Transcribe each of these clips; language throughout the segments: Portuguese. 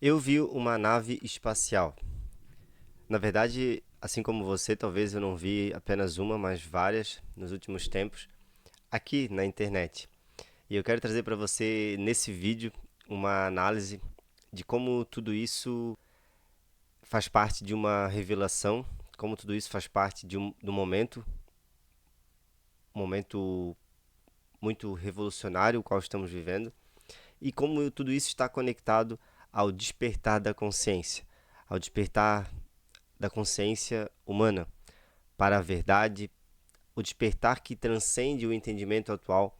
Eu vi uma nave espacial. Na verdade, assim como você, talvez eu não vi apenas uma, mas várias nos últimos tempos, aqui na internet. E eu quero trazer para você nesse vídeo uma análise de como tudo isso faz parte de uma revelação, como tudo isso faz parte do momento muito revolucionário o qual estamos vivendo, e como tudo isso está conectado ao despertar da consciência, ao despertar da consciência humana para a verdade, o despertar que transcende o entendimento atual,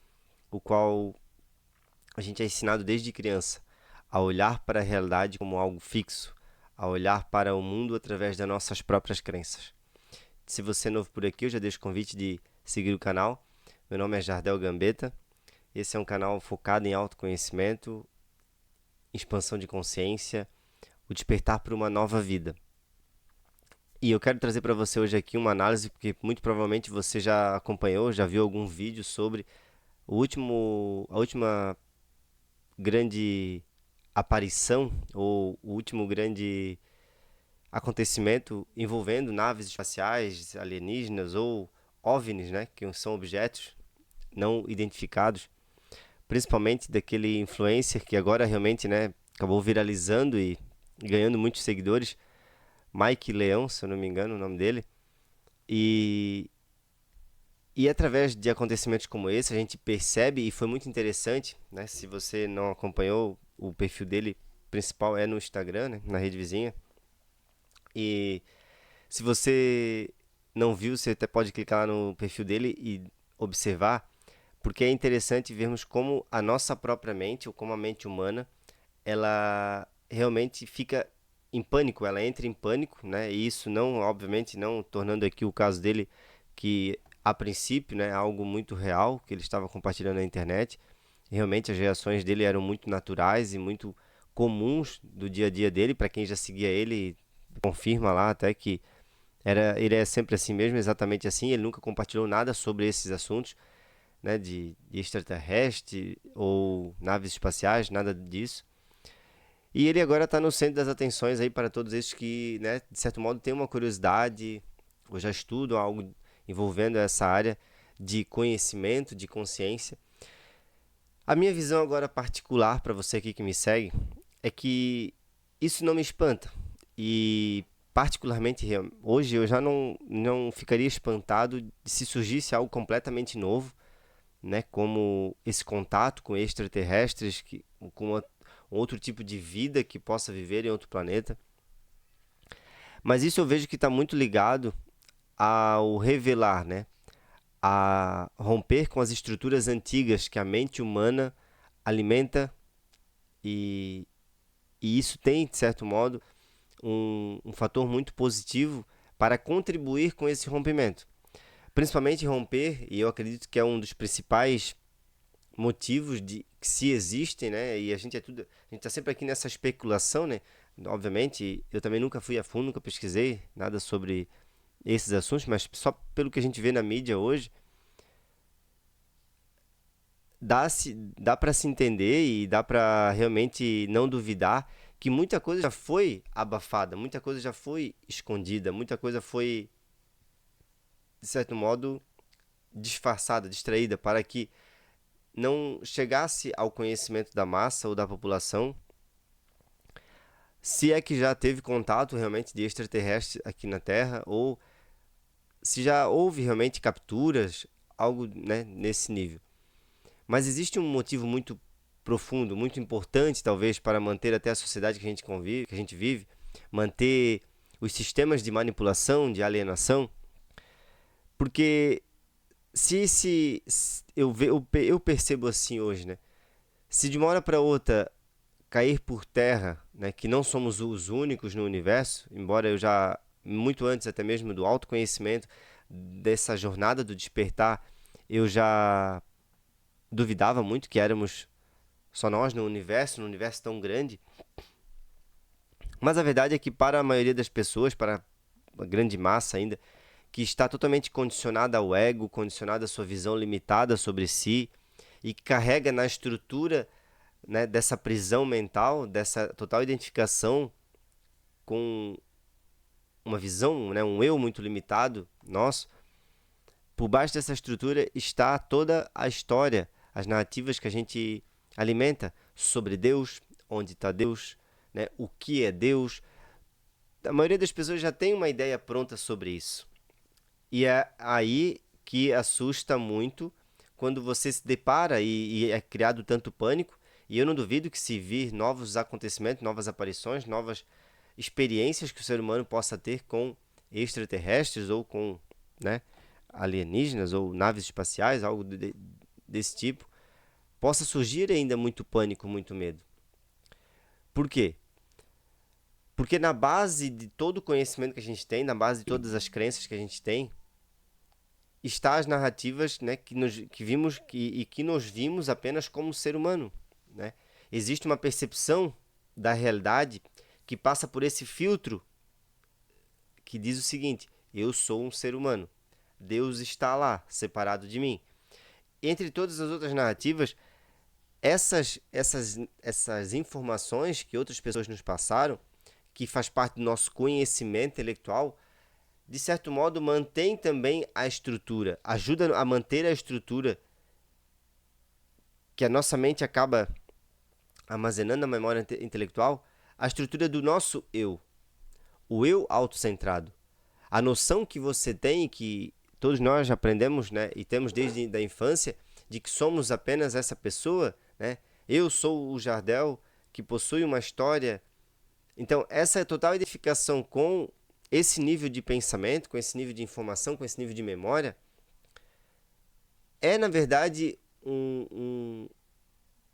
o qual a gente é ensinado desde criança a olhar para a realidade como algo fixo, a olhar para o mundo através das nossas próprias crenças. Se você é novo por aqui, eu já deixo o convite de seguir o canal. Meu nome é Jardel Gambetta. Esse é um canal focado em autoconhecimento, expansão de consciência, o despertar para uma nova vida. E eu quero trazer para você hoje aqui uma análise, porque muito provavelmente você já acompanhou, já viu algum vídeo sobre a última grande aparição, ou o último grande acontecimento envolvendo naves espaciais, alienígenas ou OVNIs, né, que são objetos não identificados, principalmente daquele influencer que agora realmente, né, acabou viralizando e ganhando muitos seguidores, Mike Leão, se eu não me engano o nome dele. E, e através de acontecimentos como esse, a gente percebe, e foi muito interessante, né? Se você não acompanhou, o perfil dele principal é no Instagram, né? Na rede vizinha. E se você não viu, você até pode clicar lá no perfil dele e observar, porque é interessante vermos como a nossa própria mente, ou como a mente humana, ela realmente fica em pânico, ela entra em pânico, né? E isso não, obviamente, não tornando aqui o caso dele, que a princípio, né, é algo muito real que ele estava compartilhando na internet. Realmente as reações dele eram muito naturais e muito comuns do dia a dia dele. Para quem já seguia ele, confirma lá até que ele é sempre assim mesmo, exatamente assim. Ele nunca compartilhou nada sobre esses assuntos, né, de extraterrestre ou naves espaciais, nada disso. E ele agora está no centro das atenções aí para todos esses que, né, de certo modo, têm uma curiosidade ou já estudam algo envolvendo essa área de conhecimento, de consciência. A minha visão agora particular para você aqui que me segue é que isso não me espanta. E particularmente hoje eu já não ficaria espantado de se surgisse algo completamente novo, né, como esse contato com extraterrestres, com um outro tipo de vida que possa viver em outro planeta. Mas isso eu vejo que está muito ligado ao revelar, né, a romper com as estruturas antigas que a mente humana alimenta, e, e isso tem, de certo modo, um fator muito positivo para contribuir com esse rompimento. Principalmente romper, e eu acredito que é um dos principais motivos de que se existem, né? E a gente tá sempre aqui nessa especulação, né? Obviamente, eu também nunca fui a fundo, nunca pesquisei nada sobre esses assuntos, mas só pelo que a gente vê na mídia hoje, dá para se entender e dá para realmente não duvidar que muita coisa já foi abafada, muita coisa já foi escondida, muita coisa foi, de certo modo, disfarçada, distraída, para que não chegasse ao conhecimento da massa ou da população, se é que já teve contato realmente de extraterrestre aqui na Terra, ou se já houve realmente capturas, algo, né, nesse nível. Mas existe um motivo muito profundo, muito importante talvez para manter até a sociedade que a gente convive, que a gente vive, manter os sistemas de manipulação, de alienação, porque se eu percebo assim hoje, né? Se de uma hora para outra cair por terra, né, que não somos os únicos no universo, embora eu já, muito antes até mesmo do autoconhecimento, dessa jornada do despertar, eu já duvidava muito que éramos só nós no universo, num universo tão grande. Mas a verdade é que para a maioria das pessoas, para a grande massa ainda, que está totalmente condicionada ao ego, condicionada à sua visão limitada sobre si, e que carrega na estrutura né, dessa prisão mental, dessa total identificação com uma visão, né, um eu muito limitado nosso, por baixo dessa estrutura está toda a história, as narrativas que a gente alimenta sobre Deus, onde está Deus, né, o que é Deus. A maioria das pessoas já tem uma ideia pronta sobre isso. E é aí que assusta muito quando você se depara e é criado tanto pânico. E eu não duvido que, se vir novos acontecimentos, novas aparições, novas experiências que o ser humano possa ter com extraterrestres ou com, né, alienígenas ou naves espaciais, algo desse tipo, possa surgir ainda muito pânico, muito medo. Por quê? Porque na base de todo o conhecimento que a gente tem, na base de todas as crenças que a gente tem, está as narrativas, né, que nos vimos apenas como ser humano, né? Existe uma percepção da realidade que passa por esse filtro que diz o seguinte: eu sou um ser humano, Deus está lá, separado de mim. Entre todas as outras narrativas, essas informações que outras pessoas nos passaram, que faz parte do nosso conhecimento intelectual, de certo modo mantém também a estrutura, ajuda a manter a estrutura que a nossa mente acaba armazenando na memória intelectual, a estrutura do nosso eu, o eu autocentrado. A noção que você tem, que todos nós aprendemos, né, e temos desde a infância, de que somos apenas essa pessoa, né? Eu sou o Jardel, que possui uma história. Então, essa total identificação com esse nível de pensamento, com esse nível de informação, com esse nível de memória, é, na verdade,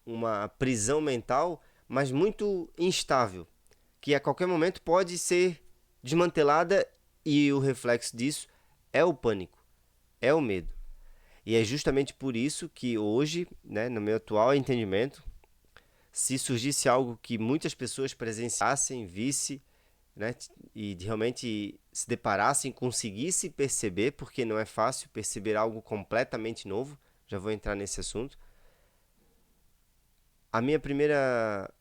uma prisão mental, mas muito instável, que a qualquer momento pode ser desmantelada, e o reflexo disso é o pânico, é o medo. E é justamente por isso que hoje, né, no meu atual entendimento, se surgisse algo que muitas pessoas presenciassem, visse, né, e realmente se deparassem, conseguissem perceber, porque não é fácil perceber algo completamente novo, já vou entrar nesse assunto. A minha primeira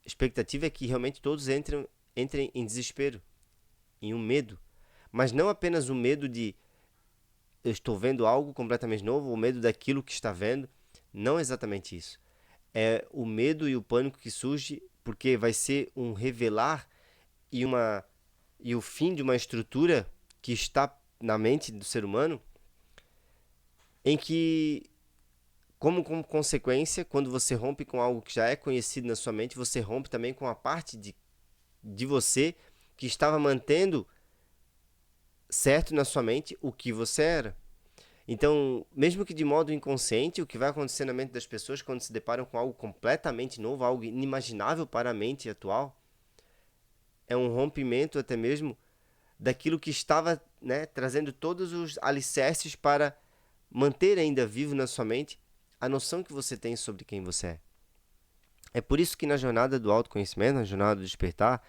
expectativa é que realmente todos entrem em desespero, em um medo, mas não apenas o medo de eu estou vendo algo completamente novo, o medo daquilo que está vendo, não é exatamente isso. É o medo e o pânico que surge porque vai ser um revelar e o fim de uma estrutura que está na mente do ser humano, em que, como consequência, quando você rompe com algo que já é conhecido na sua mente, você rompe também com a parte de você que estava mantendo certo na sua mente o que você era. Então, mesmo que de modo inconsciente, o que vai acontecer na mente das pessoas quando se deparam com algo completamente novo, algo inimaginável para a mente atual, é um rompimento até mesmo daquilo que estava, né, trazendo todos os alicerces para manter ainda vivo na sua mente a noção que você tem sobre quem você é. É por isso que na jornada do autoconhecimento, na jornada do despertar,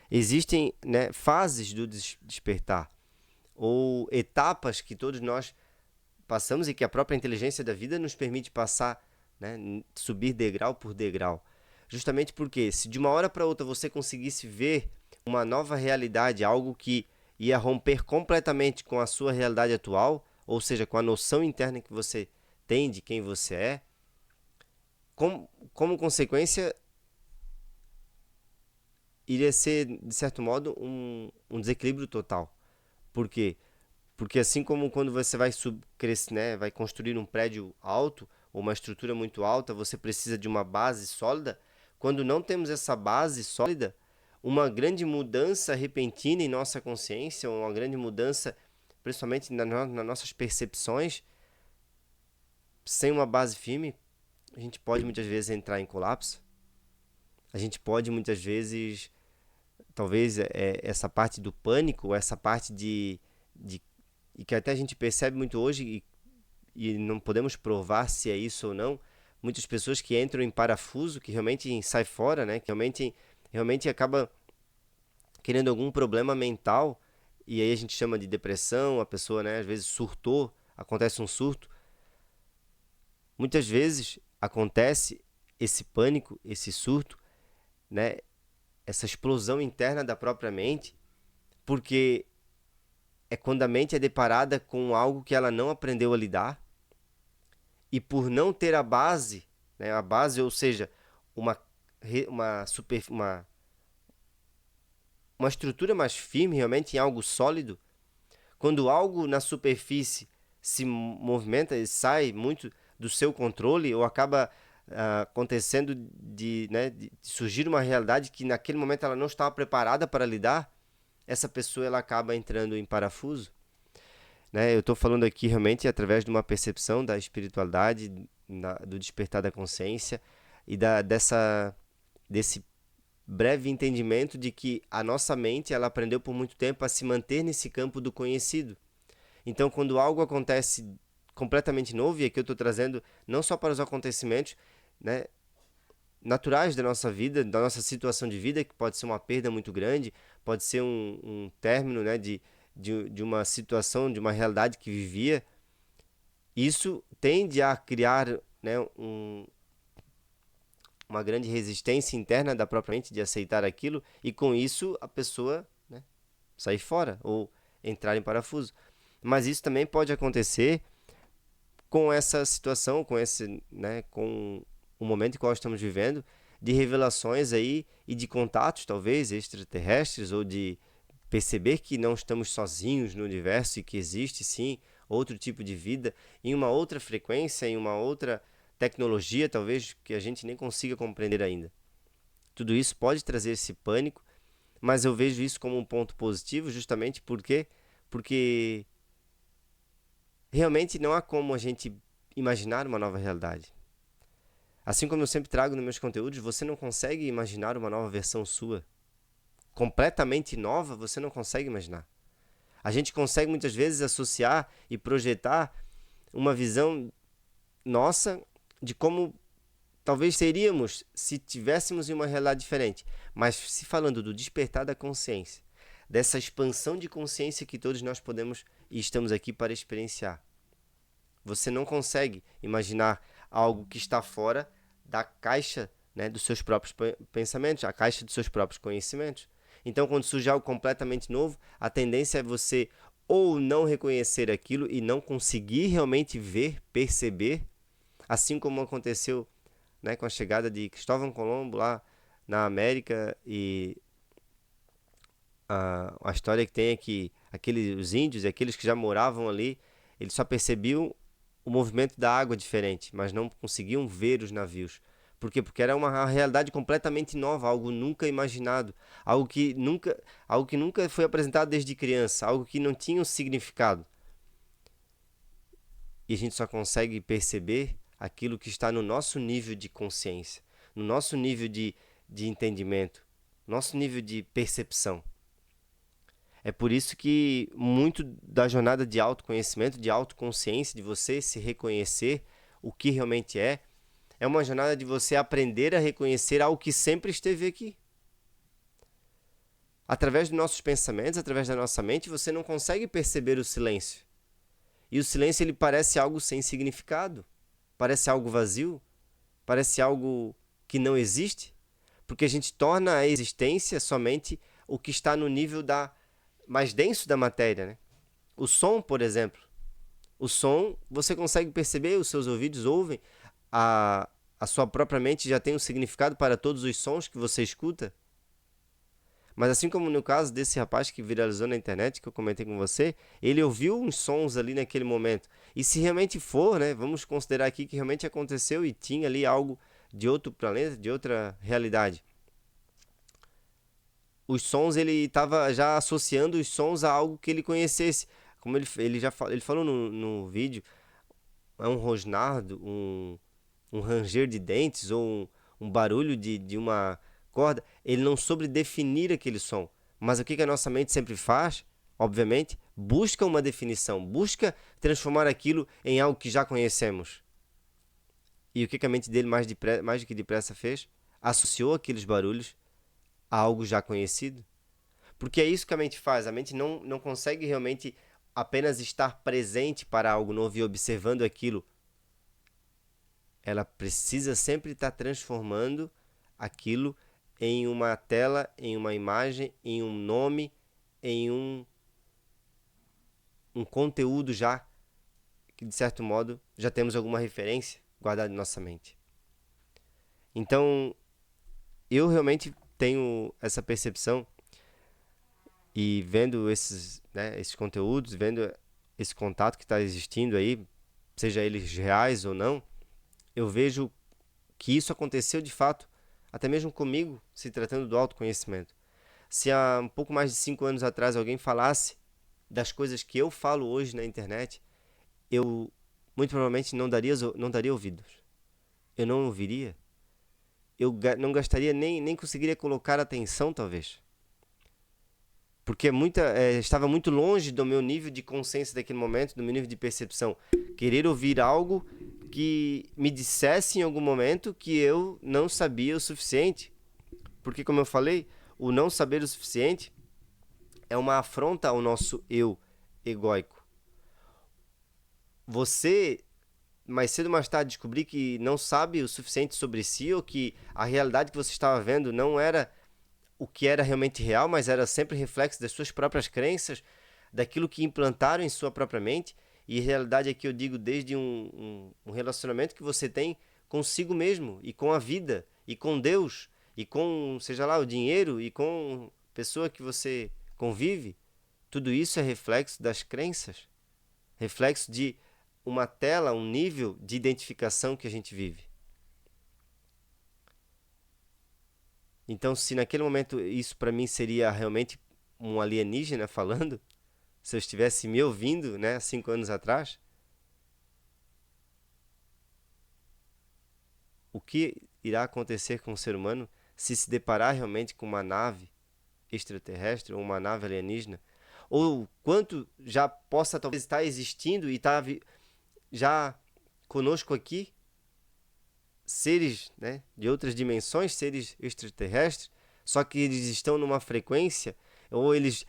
existem, né, fases do despertar, ou etapas que todos nós passamos e que a própria inteligência da vida nos permite passar, né, subir degrau por degrau. Justamente porque, se de uma hora para outra você conseguisse ver uma nova realidade, algo que ia romper completamente com a sua realidade atual, ou seja, com a noção interna que você tem de quem você é, como consequência, iria ser, de certo modo, um desequilíbrio total. Por quê? Porque assim como quando você vai crescer, né, vai construir um prédio alto ou uma estrutura muito alta, você precisa de uma base sólida. Quando não temos essa base sólida, uma grande mudança repentina em nossa consciência, uma grande mudança, principalmente nas nossas percepções, sem uma base firme, a gente pode muitas vezes entrar em colapso. A gente pode muitas vezes, talvez essa parte do pânico, essa parte de e que até a gente percebe muito hoje, e não podemos provar se é isso ou não, muitas pessoas que entram em parafuso, que realmente sai fora, né, que realmente acaba querendo algum problema mental, e aí a gente chama de depressão, a pessoa, né, às vezes surtou, acontece um surto. Muitas vezes acontece esse pânico, esse surto, né, essa explosão interna da própria mente, porque é quando a mente é deparada com algo que ela não aprendeu a lidar, e por não ter a base, né, ou seja, uma, uma estrutura mais firme, realmente em algo sólido, quando algo na superfície se movimenta e sai muito do seu controle, ou acaba acontecendo de surgir uma realidade que naquele momento ela não estava preparada para lidar, essa pessoa ela acaba entrando em parafuso. Né? Eu estou falando aqui realmente através de uma percepção da espiritualidade, do despertar da consciência e desse breve entendimento de que a nossa mente ela aprendeu por muito tempo a se manter nesse campo do conhecido. Então, quando algo acontece completamente novo, e aqui eu estou trazendo não só para os acontecimentos, né, naturais da nossa vida, da nossa situação de vida, que pode ser uma perda muito grande, pode ser um término, né, de uma situação, de uma realidade que vivia, isso tende a criar, né, uma grande resistência interna da própria mente de aceitar aquilo, e com isso a pessoa, né, sair fora ou entrar em parafuso. Mas isso também pode acontecer com essa situação, com o momento em qual estamos vivendo, de revelações aí e de contatos talvez extraterrestres, ou de perceber que não estamos sozinhos no universo e que existe sim outro tipo de vida em uma outra frequência, em uma outra tecnologia talvez que a gente nem consiga compreender ainda. Tudo isso pode trazer esse pânico, mas eu vejo isso como um ponto positivo, justamente porque realmente não há como a gente imaginar uma nova realidade. Assim como eu sempre trago nos meus conteúdos, você não consegue imaginar uma nova versão sua. Completamente nova, você não consegue imaginar. A gente consegue muitas vezes associar e projetar uma visão nossa de como talvez seríamos se tivéssemos em uma realidade diferente. Mas se falando do despertar da consciência, dessa expansão de consciência que todos nós podemos e estamos aqui para experienciar, você não consegue imaginar algo que está fora da caixa, né, dos seus próprios pensamentos, a caixa dos seus próprios conhecimentos. Então, quando surge algo completamente novo, a tendência é você ou não reconhecer aquilo e não conseguir realmente ver, perceber, assim como aconteceu, né, com a chegada de Cristóvão Colombo lá na América, e a história que tem é que os índios e aqueles que já moravam ali, eles só percebiam o movimento da água diferente, mas não conseguiam ver os navios. Por quê? Porque era uma realidade completamente nova, algo nunca imaginado, algo que nunca foi apresentado desde criança, algo que não tinha um significado. E a gente só consegue perceber aquilo que está no nosso nível de consciência, no nosso nível de entendimento, nosso nível de percepção. É por isso que muito da jornada de autoconhecimento, de autoconsciência, de você se reconhecer o que realmente é uma jornada de você aprender a reconhecer algo que sempre esteve aqui. Através dos nossos pensamentos, através da nossa mente, você não consegue perceber o silêncio. E o silêncio ele parece algo sem significado, parece algo vazio, parece algo que não existe, porque a gente torna a existência somente o que está no nível mais denso da matéria, né? O som, por exemplo. O som, você consegue perceber, os seus ouvidos ouvem, a sua própria mente já tem um significado para todos os sons que você escuta. Mas assim como no caso desse rapaz que viralizou na internet, que eu comentei com você, ele ouviu uns sons ali naquele momento. E se realmente for, né, vamos considerar aqui que realmente aconteceu e tinha ali algo de outro planeta, de outra realidade. Os sons, ele estava já associando os sons a algo que ele conhecesse. Como ele falou no vídeo, é um rosnado, um ranger de dentes ou um barulho de uma corda. Ele não soube definir aquele som. Mas o que a nossa mente sempre faz? Obviamente, busca uma definição, busca transformar aquilo em algo que já conhecemos. E o que a mente dele mais do que depressa fez? Associou aqueles barulhos a algo já conhecido. Porque é isso que a mente faz. A mente não consegue realmente apenas estar presente para algo novo e observando aquilo ela precisa sempre estar transformando aquilo em uma tela, em uma imagem, em um nome, em um conteúdo já, que de certo modo já temos alguma referência guardada em nossa mente. Então, eu realmente tenho essa percepção e vendo esses conteúdos, vendo esse contato que está existindo aí, seja eles reais ou não, eu vejo que isso aconteceu de fato, até mesmo comigo, se tratando do autoconhecimento. Se há um pouco mais de 5 anos atrás alguém falasse das coisas que eu falo hoje na internet, eu muito provavelmente não daria ouvidos. Eu não ouviria. Eu não gastaria, nem conseguiria colocar atenção, talvez. Porque estava muito longe do meu nível de consciência daquele momento, do meu nível de percepção. Querer ouvir algo que me dissesse em algum momento que eu não sabia o suficiente. Porque, como eu falei, o não saber o suficiente é uma afronta ao nosso eu egóico. Você, mais cedo ou mais tarde, descobrir que não sabe o suficiente sobre si, ou que a realidade que você estava vendo não era o que era realmente real, mas era sempre reflexo das suas próprias crenças, daquilo que implantaram em sua própria mente. E realidade é que eu digo desde um relacionamento que você tem consigo mesmo, e com a vida, e com Deus, e com, seja lá, o dinheiro, e com a pessoa que você convive. Tudo isso é reflexo das crenças, reflexo de uma tela, um nível de identificação que a gente vive. Então, se naquele momento isso para mim seria realmente um alienígena falando, se eu estivesse me ouvindo, né, 5 anos atrás, o que irá acontecer com o ser humano se deparar realmente com uma nave extraterrestre ou uma nave alienígena? Ou quanto já possa talvez estar existindo e estar já conosco aqui, seres, né, de outras dimensões, seres extraterrestres, só que eles estão numa frequência, ou eles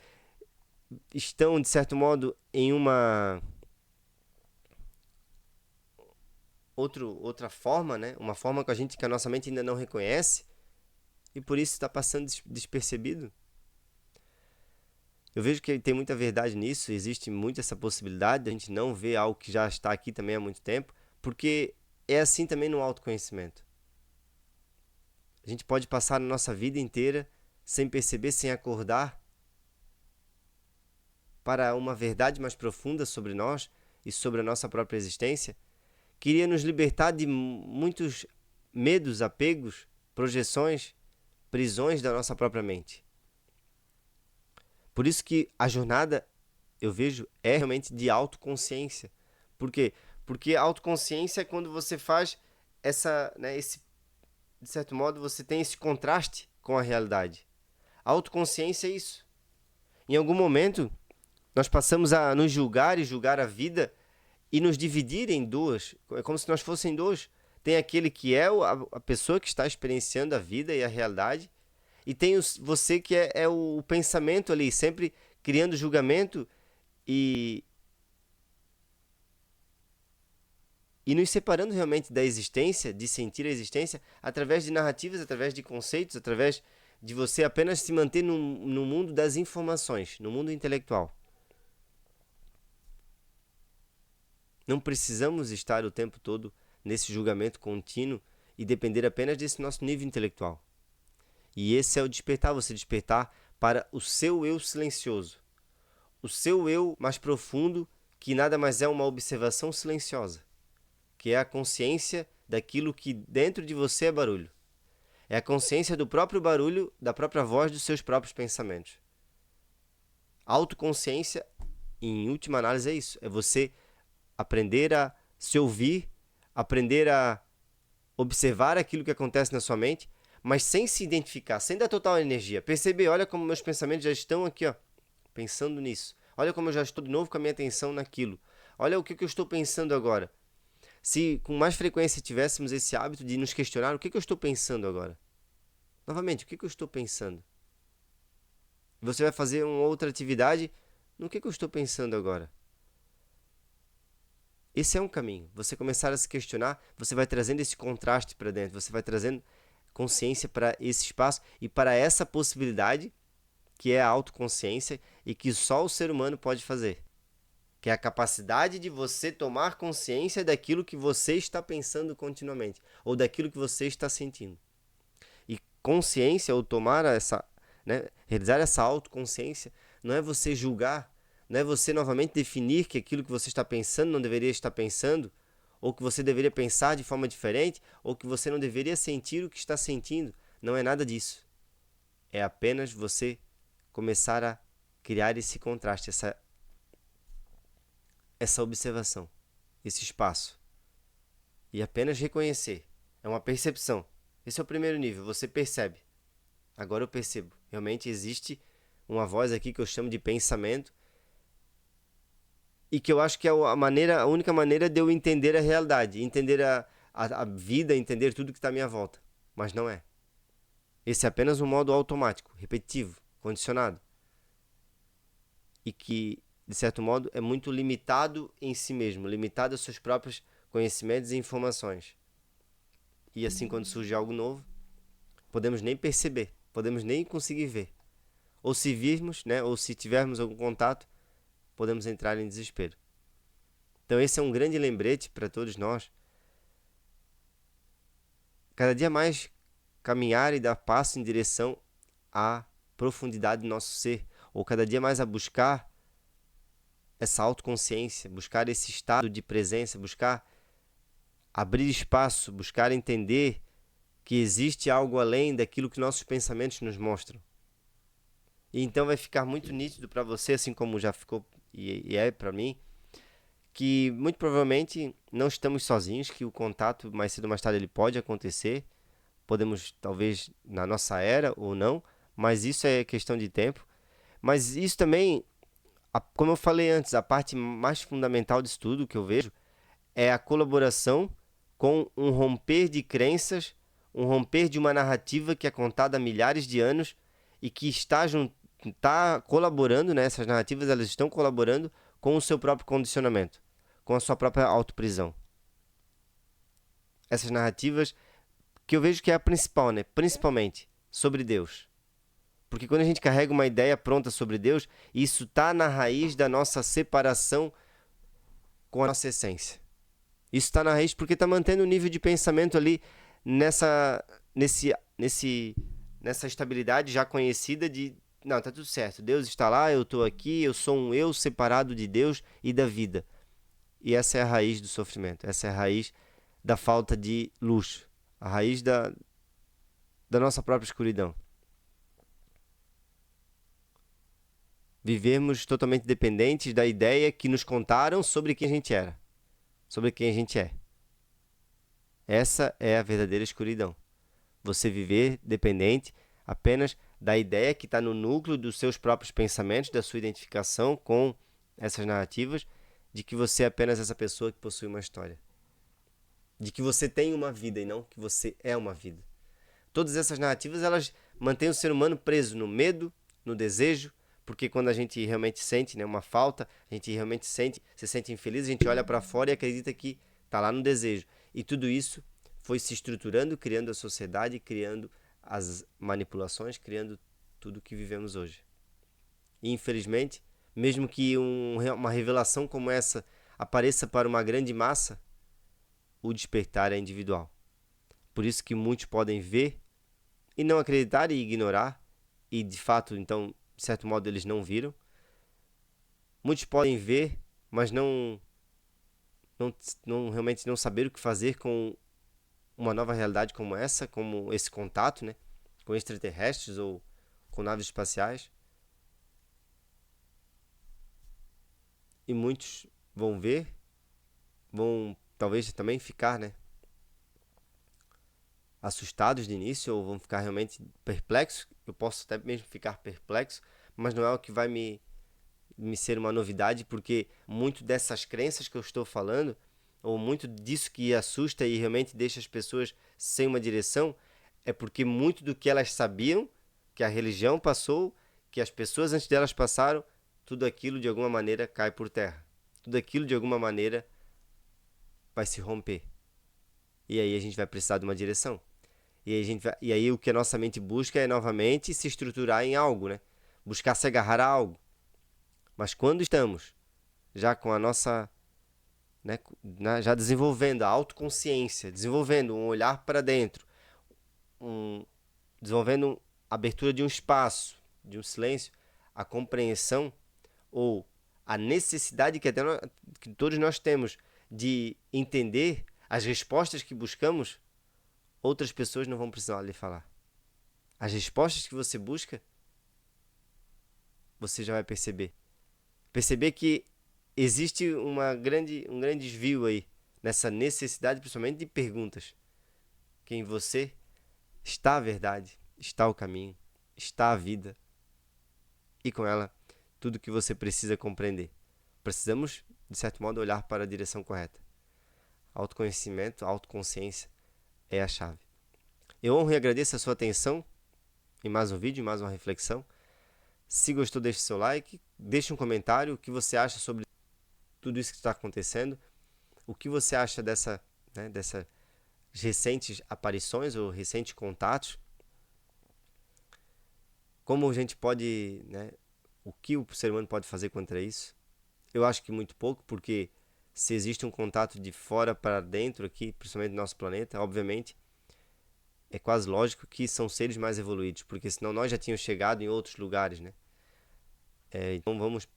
estão, de certo modo, em uma outra forma, né? Uma forma que a nossa mente ainda não reconhece, e por isso está passando despercebido. Eu vejo que tem muita verdade nisso, existe muito essa possibilidade de a gente não ver algo que já está aqui também há muito tempo, porque é assim também no autoconhecimento. A gente pode passar a nossa vida inteira sem perceber, sem acordar para uma verdade mais profunda sobre nós e sobre a nossa própria existência, queria nos libertar de muitos medos, apegos, projeções, prisões da nossa própria mente. Por isso que a jornada, eu vejo, é realmente de autoconsciência. Por quê? Porque a autoconsciência é quando você faz de certo modo, você tem esse contraste com a realidade. A autoconsciência é isso. Em algum momento, nós passamos a nos julgar e julgar a vida e nos dividir em duas. É como se nós fossem dois. Tem aquele que é a pessoa que está experienciando a vida e a realidade, e tem você que é o pensamento ali, sempre criando julgamento e, e nos separando realmente da existência, de sentir a existência, através de narrativas, através de conceitos, através de você apenas se manter no mundo das informações, no mundo intelectual. Não precisamos estar o tempo todo nesse julgamento contínuo e depender apenas desse nosso nível intelectual. E esse é o despertar, você despertar para o seu eu silencioso. O seu eu mais profundo, que nada mais é uma observação silenciosa, que é a consciência daquilo que dentro de você é barulho. É a consciência do próprio barulho, da própria voz dos seus próprios pensamentos. Autoconsciência, em última análise, é isso. É você aprender a se ouvir, aprender a observar aquilo que acontece na sua mente, mas sem se identificar, sem dar total energia. Perceber, olha como meus pensamentos já estão aqui, ó, pensando nisso. Olha como eu já estou de novo com a minha atenção naquilo. Olha o que eu estou pensando agora. Se com mais frequência tivéssemos esse hábito de nos questionar, o que eu estou pensando agora? Novamente, o que eu estou pensando? Você vai fazer uma outra atividade, no que eu estou pensando agora? Esse é um caminho. Você começar a se questionar, você vai trazendo esse contraste para dentro, você vai trazendo consciência para esse espaço e para essa possibilidade que é a autoconsciência e que só o ser humano pode fazer. Que é a capacidade de você tomar consciência daquilo que você está pensando continuamente, ou daquilo que você está sentindo. E consciência, ou tomar essa, né, realizar essa autoconsciência, não é você julgar, não é você novamente definir que aquilo que você está pensando não deveria estar pensando, ou que você deveria pensar de forma diferente, ou que você não deveria sentir o que está sentindo. Não é nada disso. É apenas você começar a criar esse contraste, essa observação, esse espaço. E apenas reconhecer. É uma percepção. Esse é o primeiro nível, você percebe. Agora eu percebo. Realmente existe uma voz aqui que eu chamo de pensamento e que eu acho que é a única maneira de eu entender a realidade, entender a vida, entender tudo que está à minha volta. Mas não é. Esse é apenas um modo automático, repetitivo, condicionado. E que, de certo modo, é muito limitado em si mesmo, limitado aos seus próprios conhecimentos e informações. E assim, quando surge algo novo, podemos nem perceber, podemos nem conseguir ver. Ou se virmos, né, ou se tivermos algum contato, podemos entrar em desespero. Então esse é um grande lembrete para todos nós. Cada dia mais caminhar e dar passo em direção à profundidade do nosso ser, ou cada dia mais a buscar essa autoconsciência, buscar esse estado de presença, buscar abrir espaço, buscar entender que existe algo além daquilo que nossos pensamentos nos mostram. E então vai ficar muito nítido para você, assim como já ficou e é para mim, que muito provavelmente não estamos sozinhos, que o contato mais cedo ou mais tarde ele pode acontecer, podemos talvez na nossa era ou não, mas isso é questão de tempo. Mas isso também, como eu falei antes, a parte mais fundamental disso tudo que eu vejo é a colaboração com um romper de crenças, um romper de uma narrativa que é contada há milhares de anos e que está colaborando, né? Essas narrativas elas estão colaborando com o seu próprio condicionamento, com a sua própria autoprisão. Essas narrativas que eu vejo que é a principal, né? Principalmente sobre Deus. Porque quando a gente carrega uma ideia pronta sobre Deus, isso está na raiz da nossa separação com a nossa essência. Isso está na raiz porque está mantendo o nível de pensamento ali nessa estabilidade já conhecida de não, tá tudo certo. Deus está lá, eu estou aqui, eu sou um eu separado de Deus e da vida. E essa é a raiz do sofrimento, essa é a raiz da falta de luz, a raiz da nossa própria escuridão. Vivermos totalmente dependentes da ideia que nos contaram sobre quem a gente era, sobre quem a gente é. Essa é a verdadeira escuridão. Você viver dependente apenas da ideia que está no núcleo dos seus próprios pensamentos, da sua identificação com essas narrativas, de que você é apenas essa pessoa que possui uma história. De que você tem uma vida e não que você é uma vida. Todas essas narrativas, elas mantêm o ser humano preso no medo, no desejo, porque quando a gente realmente sente, né, uma falta, a gente realmente se sente infeliz, a gente olha para fora e acredita que está lá no desejo. E tudo isso foi se estruturando, criando a sociedade, criando as manipulações, criando tudo que vivemos hoje. E infelizmente, mesmo que uma revelação como essa apareça para uma grande massa, o despertar é individual. Por isso que muitos podem ver e não acreditar e ignorar, e de fato, então, de certo modo, eles não viram. Muitos podem ver, mas não realmente não saber o que fazer com uma nova realidade como essa, como esse contato, né, com extraterrestres ou com naves espaciais. E muitos vão ver, vão talvez também ficar, né, assustados de início, ou vão ficar realmente perplexos. Eu posso até mesmo ficar perplexo, mas não é o que vai me ser uma novidade, porque muito dessas crenças que eu estou falando, ou muito disso que assusta e realmente deixa as pessoas sem uma direção, é porque muito do que elas sabiam, que a religião passou, que as pessoas antes delas passaram, tudo aquilo de alguma maneira cai por terra. Tudo aquilo de alguma maneira vai se romper. E aí a gente vai precisar de uma direção. E aí o que a nossa mente busca é novamente se estruturar em algo, né? Buscar se agarrar a algo. Mas quando estamos já com a nossa, né, já desenvolvendo a autoconsciência, desenvolvendo um olhar para dentro, desenvolvendo a abertura de um espaço, de um silêncio, a compreensão ou a necessidade que todos nós temos de entender as respostas que buscamos, outras pessoas não vão precisar lhe falar. As respostas que você busca, você já vai perceber. Perceber que existe um grande desvio aí nessa necessidade, principalmente de perguntas. Que em você está a verdade, está o caminho, está a vida. E com ela, tudo que você precisa compreender. Precisamos, de certo modo, olhar para a direção correta. Autoconhecimento, autoconsciência é a chave. Eu honro e agradeço a sua atenção em mais um vídeo, em mais uma reflexão. Se gostou, deixe seu like, deixe um comentário, o que você acha sobre tudo isso que está acontecendo, o que você acha dessas recentes aparições ou recentes contatos, como a gente pode, o que o ser humano pode fazer contra isso. Eu acho que muito pouco, porque se existe um contato de fora para dentro aqui, principalmente do nosso planeta, obviamente, é quase lógico que são seres mais evoluídos, porque senão nós já tínhamos chegado em outros lugares, né? Então vamos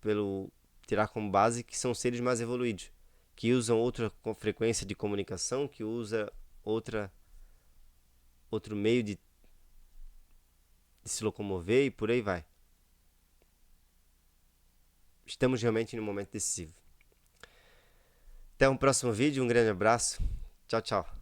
tirar como base que são seres mais evoluídos, que usam outra frequência de comunicação, que usa outro meio de se locomover e por aí vai. Estamos realmente em um momento decisivo. Até um próximo vídeo, um grande abraço. Tchau, tchau.